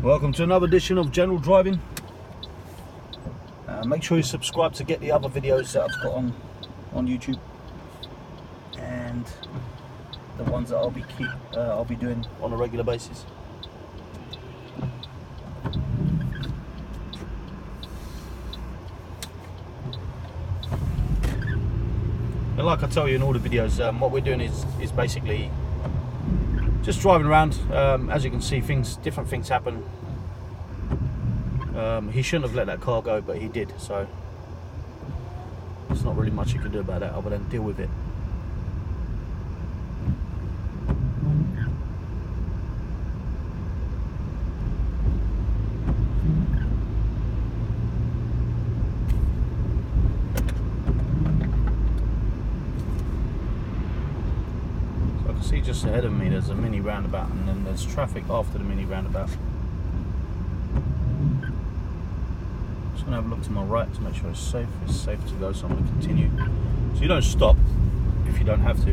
Welcome to another edition of General Driving. Make sure you subscribe to get the other videos that I've got on YouTube, and the ones that I'll be doing on a regular basis. And like I tell you in all the videos, what we're doing is basically just driving around. As you can see, different things happen. He shouldn't have let that car go, but he did, so there's not really much you can do about that other than deal with it. So I can see just ahead of me there's a mini roundabout, and then there's traffic after the mini roundabout. I'm going to have a look to my right to make sure it's safe. It's safe to go, so I'm going to continue. So you don't stop if you don't have to.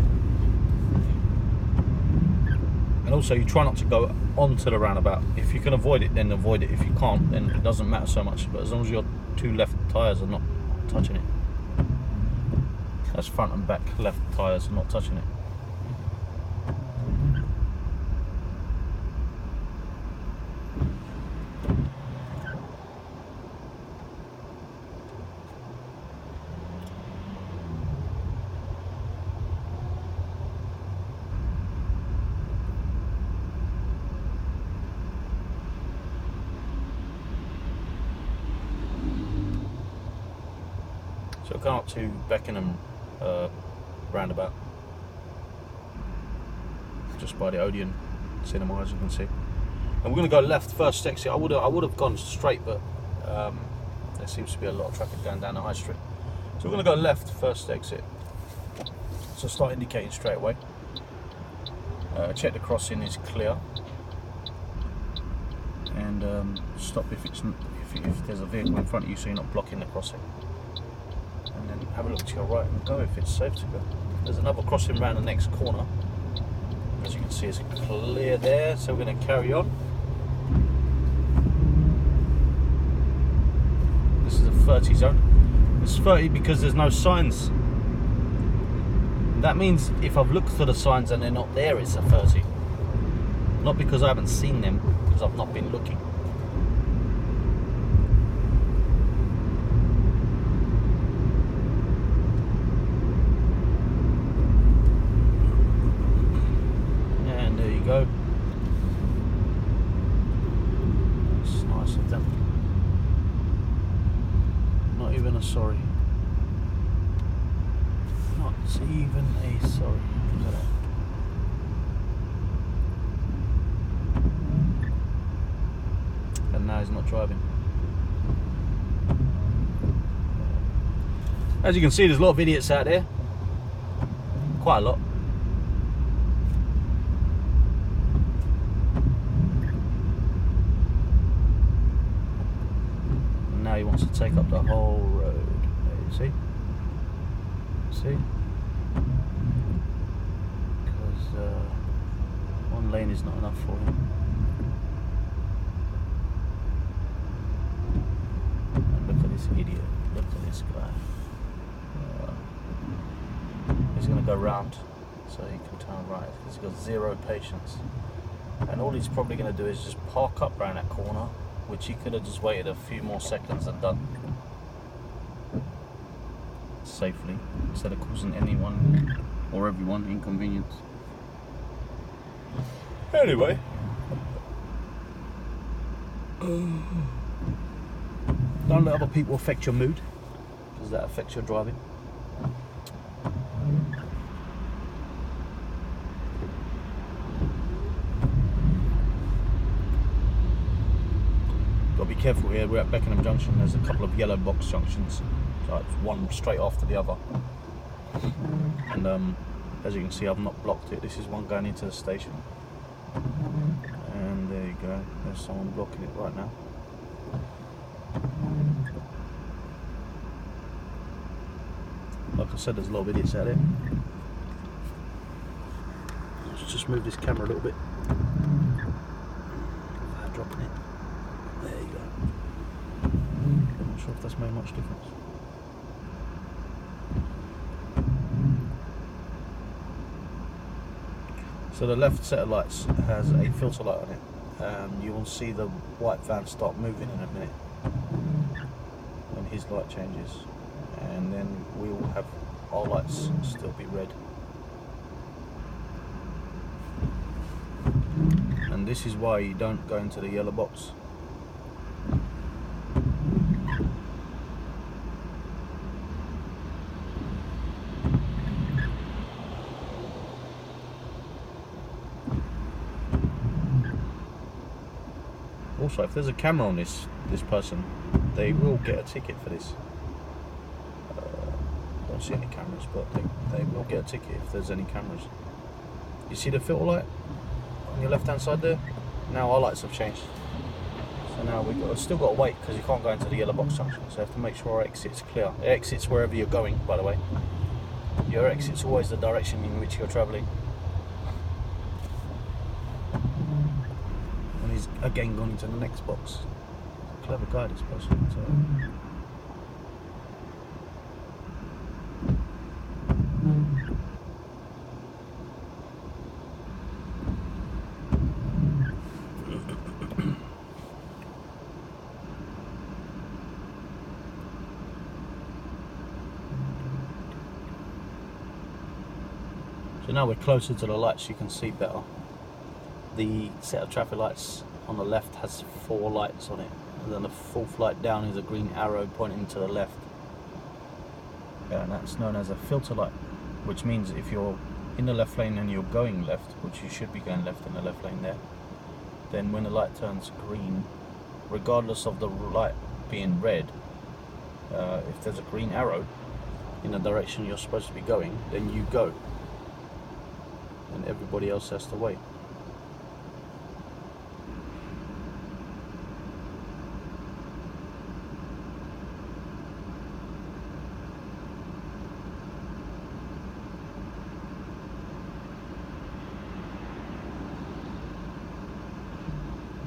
And also you try not to go onto the roundabout. If you can avoid it, then avoid it. If you can't, then it doesn't matter so much. But as long as your two left tyres are not touching it. That's front and back left tyres are not touching it. So I've gone up to Beckenham roundabout, just by the Odeon cinema, as you can see. And we're going to go left first exit. I would have gone straight, but there seems to be a lot of traffic going down the high street. So we're going to go left first exit. So start indicating straight away. Check the crossing is clear, and stop if there's a vehicle in front of you, so you're not blocking the crossing. And then have a look to your right and go if it's safe to go. There's another crossing around the next corner. As you can see, it's clear there, so we're going to carry on. This is a 30 zone. It's 30 because there's no signs. That means if I've looked for the signs and they're not there, it's a 30. Not because I haven't seen them, because I've not been looking. Go. It's nice of them. Not even a sorry. Not even a sorry. Look at that. And now he's not driving. As you can see, there's a lot of idiots out there. Quite a lot. Now he wants to take up the whole road. There you see? Because one lane is not enough for him. And look at this idiot. Look at this guy. He's going to go round so he can turn right, because he's got zero patience. And all he's probably going to do is just park up around that corner, which he could have just waited a few more seconds and done safely, instead of causing anyone or everyone inconvenience. Anyway, don't let other people affect your mood, because that affects your driving. Got to be careful here. We're at Beckenham Junction. There's a couple of yellow box junctions, so it's one straight after the other. And as you can see, I've not blocked it. This is one going into the station, and there you go. There's someone blocking it right now. Like I said, there's a lot of idiots out there. Let's just move this camera a little bit without dropping it. There you go. I'm not sure if that's made much difference. So the left set of lights has a filter light on it. You will see the white van start moving in a minute when his light changes, and then we will have our lights still be red. And this is why you don't go into the yellow box. Also, if there's a camera on this person, they will get a ticket for this. Don't see any cameras, but they will get a ticket if there's any cameras. You see the filter light on your left hand side there? Now our lights have changed. So now we've still got to wait because you can't go into the yellow box junction. So you have to make sure our exit's clear. It exits wherever you're going, by the way. Your exit's always the direction in which you're travelling. And he's again gone into the next box. Clever guy, this person. So. So now we're closer to the lights, you can see better. The set of traffic lights on the left has 4 lights on it, and then the 4th light down is a green arrow pointing to the left. And that's known as a filter light, which means if you're in the left lane and you're going left, which you should be going left in the left lane there, then when the light turns green, regardless of the light being red, if there's a green arrow in the direction you're supposed to be going, then you go. And everybody else has to wait.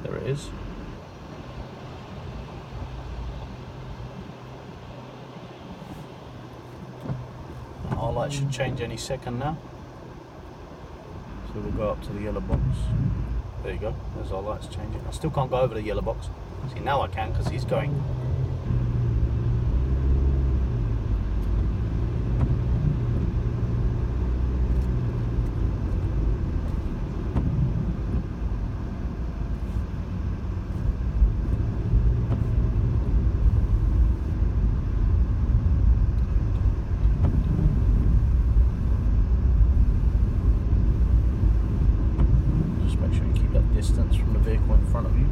There it is. Our light should change any second now. So we'll go up to the yellow box. There you go, there's our lights changing. I still can't go over the yellow box. See, now I can because he's going. Distance from the vehicle in front of you.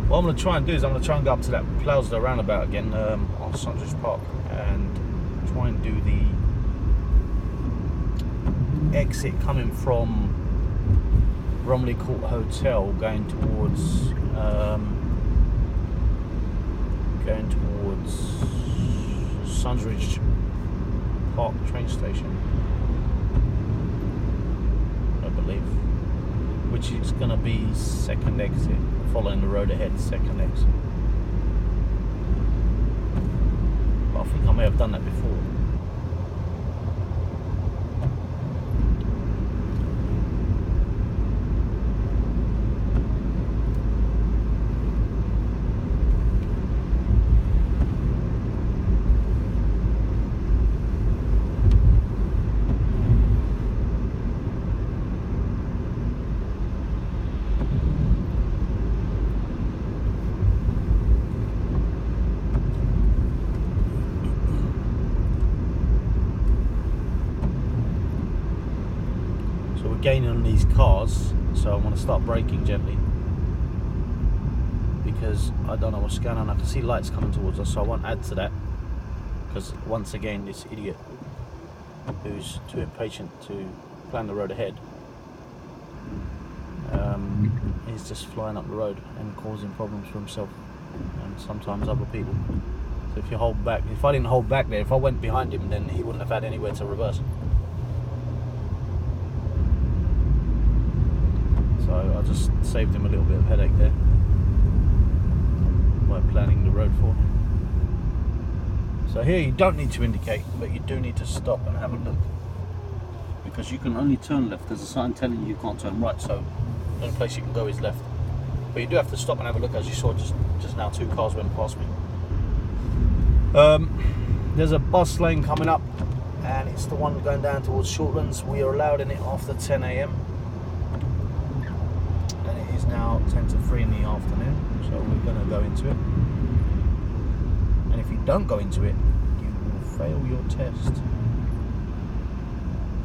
What I'm going to try and do is I'm going to try and go up to that Plousdale roundabout again on Sundridge Park and try and do the exit coming from Bromley Court Hotel going towards Sundridge Park train station, I believe, which is going to be second exit, following the road ahead, second exit. But I think I may have done that before. Gaining on these cars, so I want to start braking gently because I don't know what's going on. I can see lights coming towards us, so I won't add to that, because once again this idiot who's too impatient to plan the road ahead is just flying up the road and causing problems for himself and sometimes other people. So if you hold back, if I didn't hold back there, if I went behind him, then he wouldn't have had anywhere to reverse. So I just saved him a little bit of headache there by planning the road for him. So here you don't need to indicate, but you do need to stop and have a look, because you can only turn left. There's a sign telling you can't turn right, so the only place you can go is left. But you do have to stop and have a look. As you saw just now, 2 cars went past me. There's a bus lane coming up, and it's the one going down towards Shortlands. We are allowed in it after 10 AM, and it is now 10 to 3 in the afternoon, so we're going to go into it. And if you don't go into it, you will fail your test.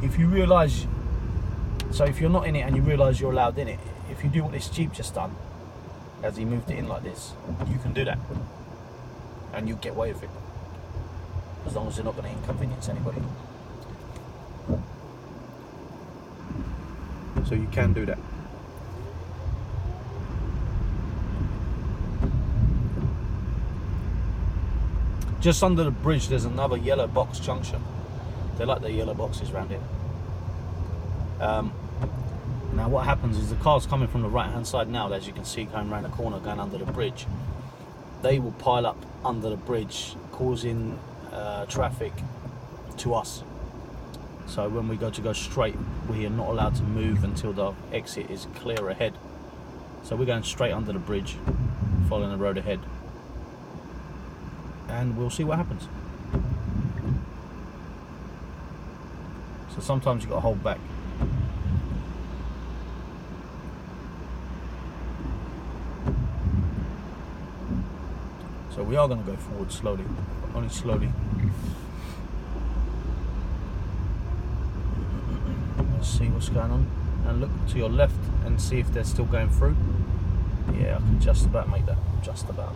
If you realise, so if you're not in it and you realise you're allowed in it, if you do what this Jeep just done, as he moved it in like this, you can do that, and you get away with it, as long as you're not going to inconvenience anybody. So you can do that. Just under the bridge there's another yellow box junction. They like the yellow boxes around here. Now what happens is the cars coming from the right hand side now, as you can see, going around the corner, going under the bridge, they will pile up under the bridge, causing traffic to us. So when we go straight, we are not allowed to move until the exit is clear ahead. So we're going straight under the bridge, following the road ahead, and we'll see what happens. So sometimes you've got to hold back. So we are going to go forward slowly, only slowly. Let's see what's going on, and look to your left and see if they're still going through. Yeah, I can just about make that. Just about.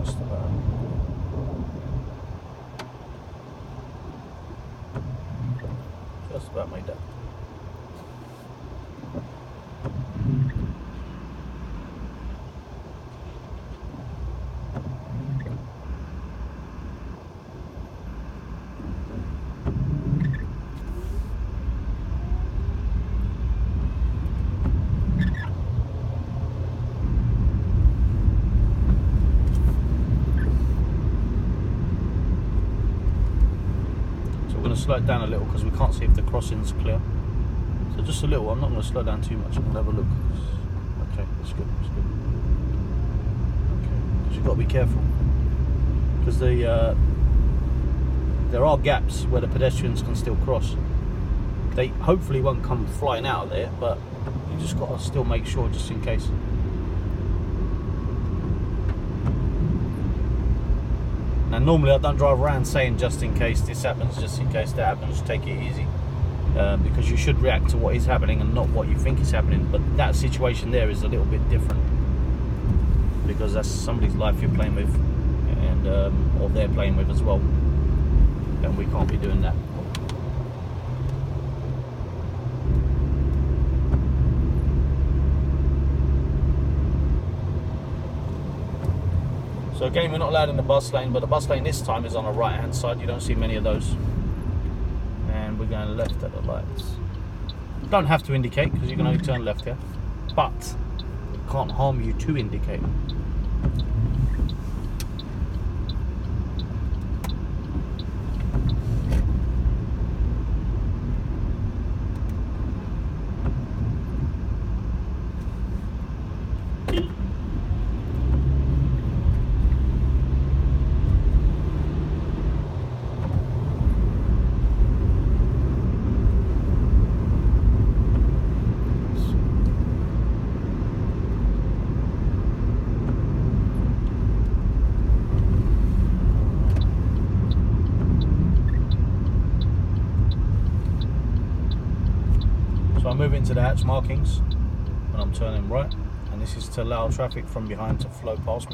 Just about. Just about made that. Slow it down a little because we can't see if the crossing's clear. So just a little. I'm not going to slow down too much. I'm going to have a look. Okay, that's good. That's good. Okay, because you've got to be careful, because there are gaps where the pedestrians can still cross. They hopefully won't come flying out of there, but you just got to still make sure, just in case. And normally I don't drive around saying just in case this happens, just in case that happens, take it easy, because you should react to what is happening and not what you think is happening. But that situation there is a little bit different, because that's somebody's life you're playing with, and or they're playing with as well, and we can't be doing that. So again, we're not allowed in the bus lane, but the bus lane this time is on the right hand side. You don't see many of those. And we're going left at the lights. You don't have to indicate, because you can only turn left here, but it can't harm you to indicate. So I move into the hatch markings when I'm turning right, and this is to allow traffic from behind to flow past me.